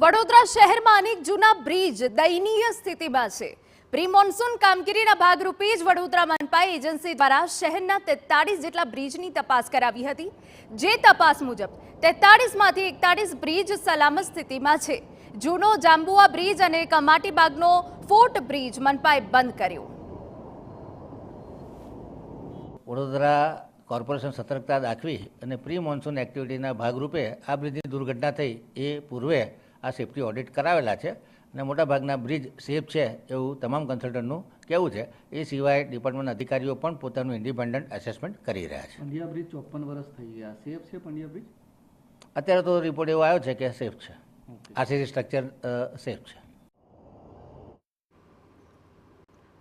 વડોદરા શહેરમાં અનેક જૂના બ્રિજ દયનીય સ્થિતિમાં છે। પ્રી મોન્સૂન કામગીરીના ભાગરૂપે જ વડોદરા મનપા એજન્સી દ્વારા શહેરના 43 જેટલા બ્રિજની તપાસ કરાવી હતી। જે તપાસ મુજબ 43 માંથી 41 બ્રિજ સલામત સ્થિતિમાં છે। જૂનો જાંબુઆ બ્રિજ અને કમાટીબાગનો ફોર્ટ બ્રિજ મનપાએ બંધ કર્યો। વડોદરા કોર્પોરેશન સતર્કતા દાખવી અને પ્રી મોન્સૂન એક્ટિવિટીના ભાગરૂપે આ બ્રિજની દુર્ઘટના થઈ એ પૂર્વે આ સેફ્ટી ઓડિટ કરાવેલા છે અને મોટાભાગના બ્રિજ સેફ છે એવું તમામ કન્સલ્ટન્ટનું કહેવું છે। એ સિવાય ડિપાર્ટમેન્ટના અધિકારીઓ પણ પોતાનું ઇન્ડિપેન્ડન્ટ એસેસમેન્ટ કરી રહ્યા છે। પંડ્યા બ્રિજ 54 વર્ષ થઈ ગયા, સેફ છે પંડ્યા બ્રિજ? અત્યારે તો રિપોર્ટ એવો આવ્યો છે કે સેફ છે, આરસીસી સ્ટ્રક્ચર સેફ છે।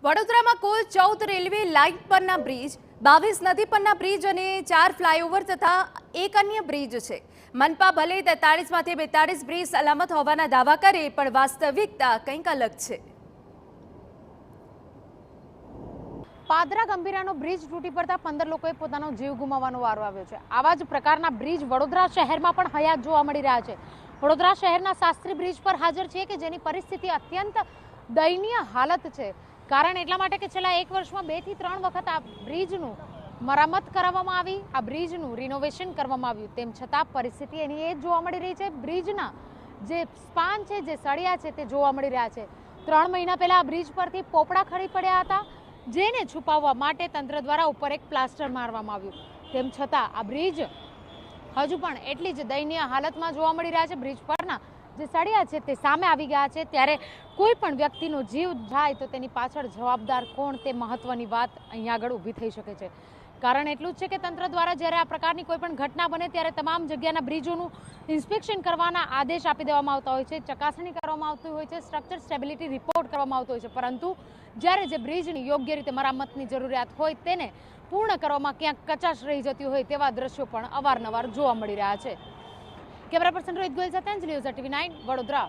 વડોદરામાં કુલ 14 રેલવે લાઇન પરના બ્રિજ, 22 નદી પરના બ્રિજ અને 4 ફ્લાયઓવર તથા એક અન્ય બ્રિજ છે। મનપા ભલે 43 માંથી 42 બ્રિજ સલામત હોવાના દાવા કરે પણ વાસ્તવિકતા કંઈક અલગ છે। પાદરા ગંભીરાનો બ્રિજ તૂટી પડતા 15 લોકોએ પોતાનો જીવ ગુમાવવાનો વારો આવ્યો છે। આવા જ પ્રકારના બ્રિજ વડોદરા શહેરમાં પણ હયાત જોવા મળી રહ્યા છે। વડોદરા શહેરના શાસ્ત્રી બ્રિજ પર હાજર છે કે જેની પરિસ્થિતિ અત્યંત દયનીય હાલત છે। કારણ એટલા માટે કે છેલ્લા 1 વર્ષમાં 2 થી 3 વખત આ બ્રિજનું મરામત કરાવવામાં આવી, આ બ્રિજનું રિનોવેશન કરવામાં આવ્યું, તેમ છતાં પરિસ્થિતિ એની એ જ જોવા મળી રહી છે। બ્રિજના જે સ્પાન છે, જે સળિયા છે તે જોવા મળી રહ્યા છે। 3 મહિના પહેલા આ બ્રિજ પરથી પોપડા ખરી પડ્યા હતા, જેને છુપાવવા માટે તંત્ર દ્વારા ઉપર એક પ્લાસ્ટર મારવામાં આવ્યું, તેમ છતાં આ બ્રિજ હજુ પણ એટલી જ દયનીય હાલતમાં જોવા મળી રહ્યા છે। બ્રિજ પરના જે સળિયા છે તે સામે આવી ગયા છે, ત્યારે કોઈ પણ વ્યક્તિનો જીવ જાય તો તેની પાછળ જવાબદાર કોણ તે મહત્વની વાત અહીંયા આગળ ઊભી થઈ શકે છે। કારણ એટલું જ છે કે તંત્ર દ્વારા જ્યારે આ પ્રકારની કોઈ પણ ઘટના બને ત્યારે તમામ જગ્યાના બ્રિજોનું ઇન્સ્પેક્શન કરવાના આદેશ આપી દેવામાં આવતા હોય છે, ચકાસણી કરવામાં આવતી હોય છે, સ્ટ્રક્ચર સ્ટેબિલિટી રિપોર્ટ કરવામાં આવતો હોય છે, પરંતુ જ્યારે જે બ્રિજની યોગ્ય રીતે મરામતની જરૂરિયાત હોય તેને પૂર્ણ કરવામાં ક્યાંક કચાશ રહી જતી હોય તેવા દ્રશ્યો પણ અવારનવાર જોવા મળી રહ્યા છે। કેમેરા પર્સન રોહિત ગોયલ સાથે અંજલિ ઓઝા, TV9 વડોદરા।